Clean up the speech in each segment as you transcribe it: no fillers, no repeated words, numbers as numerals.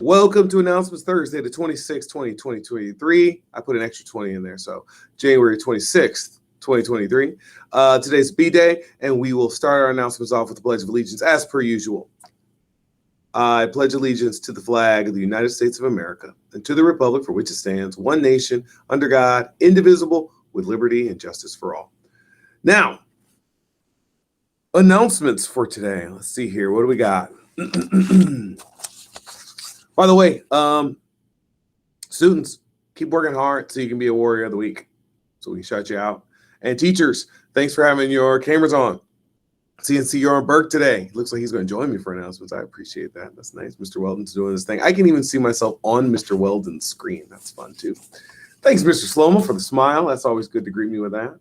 Welcome to Announcements Thursday, the 26th, 2023. I put an extra 20 in there, so January 26th, 2023. Today's B-Day, and we will start our announcements off with the Pledge of Allegiance as per usual. I pledge allegiance to the flag of the United States of America and to the republic for which it stands, one nation, under God, indivisible, with liberty and justice for all. Now, announcements for today. Let's see here. What do we got? By the way, students, keep working hard so you can be a warrior of the week, so we can shout you out. And teachers, thanks for having your cameras on. CNC, you're on Burke today. Looks like he's going to join me for announcements. I appreciate that. That's nice. Mr. Weldon's doing this thing. I can even see myself on Mr. Weldon's screen. That's fun, too. Thanks, Mr. Slomo, for the smile. That's always good to greet me with that.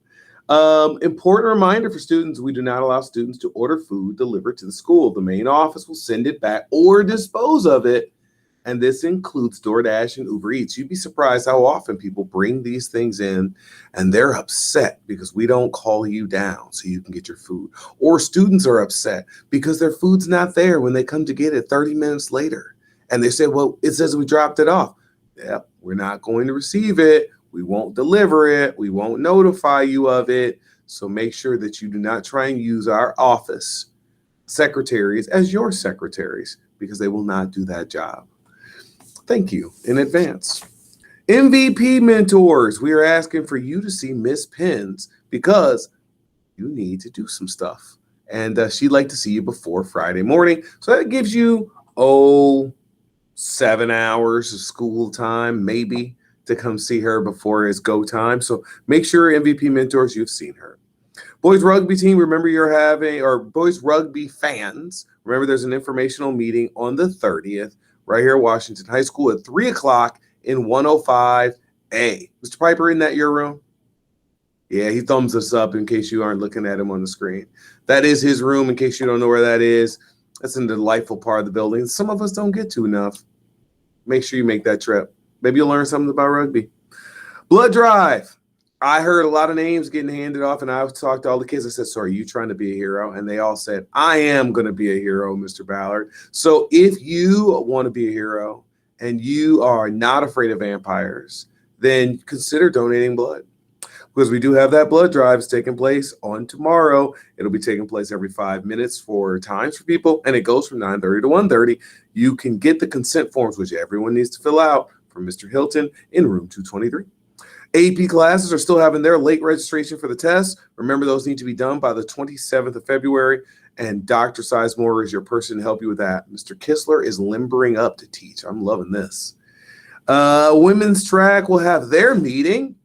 Important reminder for students, we do not allow students to order food delivered to the school. The main office will send it back or dispose of it. And this includes DoorDash and Uber Eats. You'd be surprised how often people bring these things in and they're upset because we don't call you down so you can get your food. Or students are upset because their food's not there when they come to get it 30 minutes later. And they say, well, it says we dropped it off. Yep, we're not going to receive it. We won't deliver it. We won't notify you of it. So make sure that you do not try and use our office secretaries as your secretaries because they will not do that job. Thank you in advance. MVP mentors, we are asking for you to see Miss Pins because you need to do some stuff. And she'd like to see you before Friday morning. So that gives you, 7 hours of school time, maybe, to come see her before it's go time. So make sure MVP mentors, you've seen her. Boys rugby team, remember you're having, or boys rugby fans, remember there's an informational meeting on the 30th. Right here at Washington High School at 3 o'clock in 105A. Mr. Piper, isn't that your room? Yeah, he thumbs us up in case you aren't looking at him on the screen. That is his room in case you don't know where that is. That's a delightful part of the building. Some of us don't get to enough. Make sure you make that trip. Maybe you'll learn something about rugby. Blood drive. I heard a lot of names getting handed off, and I talked to all the kids. I said, so are you trying to be a hero? And they all said, I am going to be a hero, Mr. Ballard. So if you want to be a hero and you are not afraid of vampires, then consider donating blood. Because we do have that blood drive. It's taking place on tomorrow. It'll be taking place every 5 minutes for times for people, and it goes from 9:30 to 1:30. You can get the consent forms, which everyone needs to fill out, from Mr. Hilton in room 223. AP classes are still having their late registration for the test. Remember, those need to be done by the 27th of February, and Dr. Sizemore is your person to help you with that. Mr. Kistler is limbering up to teach. I'm loving this. Women's track will have their meeting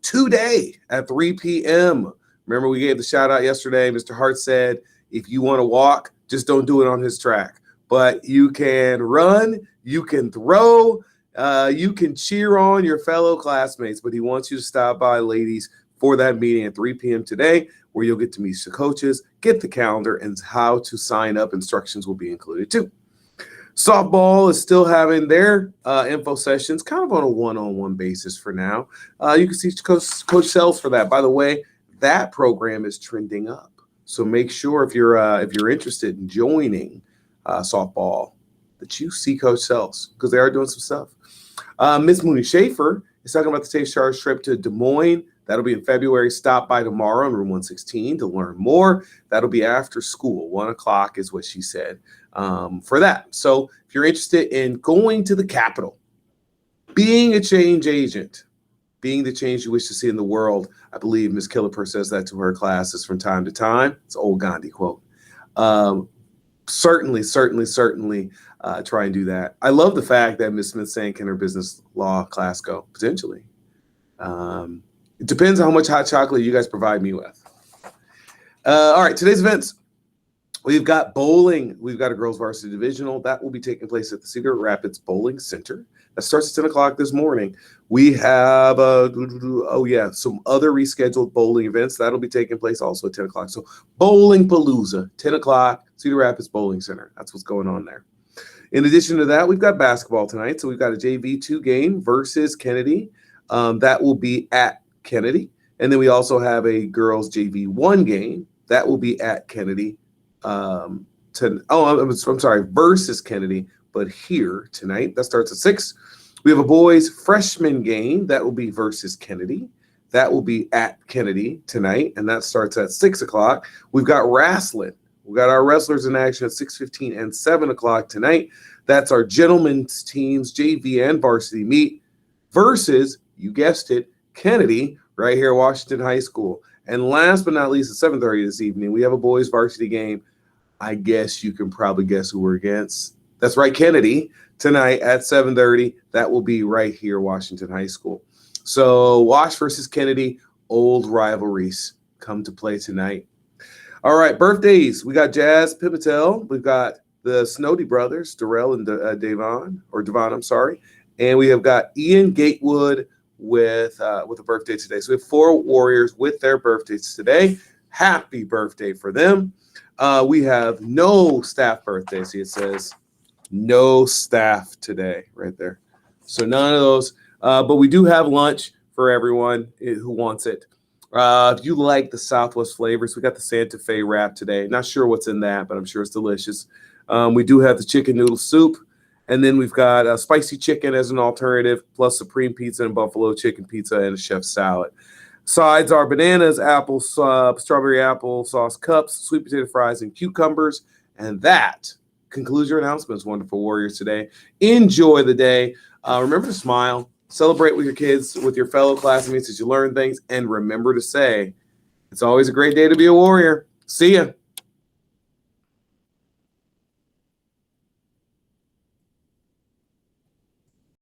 today at 3 p.m. Remember, we gave the shout out yesterday. Mr. Hart said, if you want to walk, just don't do it on his track. But you can run, you can throw, you can cheer on your fellow classmates, but he wants you to stop by, ladies, for that meeting at 3 p.m. today, where you'll get to meet the coaches, get the calendar, and how to sign up. Instructions will be included too. Softball is still having their info sessions, kind of on a one-on-one basis for now. You can see Coach Sells for that. By the way, that program is trending up. So make sure if you're interested in joining softball, that you see Coach Sells because they are doing some stuff. Miss Mooney Schaefer is talking about the Taste Charge trip to Des Moines. That'll be in February. Stop by tomorrow in room 116 to learn more. That'll be after school. 1 o'clock is what she said for that. So if you're interested in going to the Capitol, being a change agent, being the change you wish to see in the world, I believe Ms. Killeper says that to her classes from time to time. It's an old Gandhi quote. Certainly try and do that. I love the fact that Ms. Smith's saying, can her business law class go? Potentially. It depends on how much hot chocolate you guys provide me with. All right, today's events. We've got bowling. We've got a girls varsity divisional. That will be taking place at the Cedar Rapids Bowling Center. That starts at 10 o'clock this morning. We have, some other rescheduled bowling events. That'll be taking place also at 10 o'clock. So Bowling Palooza, 10 o'clock, Cedar Rapids Bowling Center. That's what's going on there. In addition to that, we've got basketball tonight. So we've got a JV2 game versus Kennedy. That will be at Kennedy. And then we also have a girls JV1 game. That will be at Kennedy. I'm sorry, versus Kennedy, but here tonight. That starts at 6. We have a boys freshman game that will be versus Kennedy. That will be at Kennedy tonight, and that starts at 6 o'clock. We've got wrestling. We've got our wrestlers in action at 6:15 and 7 o'clock tonight. That's our gentlemen's teams, JV and varsity meet versus, you guessed it, Kennedy right here at Washington High School. And last but not least, at 7:30 this evening, we have a boys varsity game. I guess you can probably guess who we're against. That's right, Kennedy tonight at 7:30. That will be right here, Washington High School. So Wash versus Kennedy, old rivalries come to play tonight. All right, birthdays. We got Jazz Pimentel. We've got the Snowdy brothers, Darrell and Devon, I'm sorry. And we have got Ian Gatewood with a birthday today. So we have 4 Warriors with their birthdays today. Happy birthday for them. We have no staff birthdays. See, it says no staff today right there. So none of those. But we do have lunch for everyone who wants it. If you like the Southwest flavors, we got the Santa Fe wrap today. Not sure what's in that, but I'm sure it's delicious. We do have the chicken noodle soup. And then we've got spicy chicken as an alternative, plus supreme pizza and buffalo chicken pizza and a chef salad. Sides are bananas, apples, strawberry apple sauce cups, sweet potato fries, and cucumbers. And that concludes your announcements, wonderful Warriors, today. Enjoy the day. Remember to smile. Celebrate with your kids, with your fellow classmates as you learn things. And remember to say, it's always a great day to be a Warrior. See ya.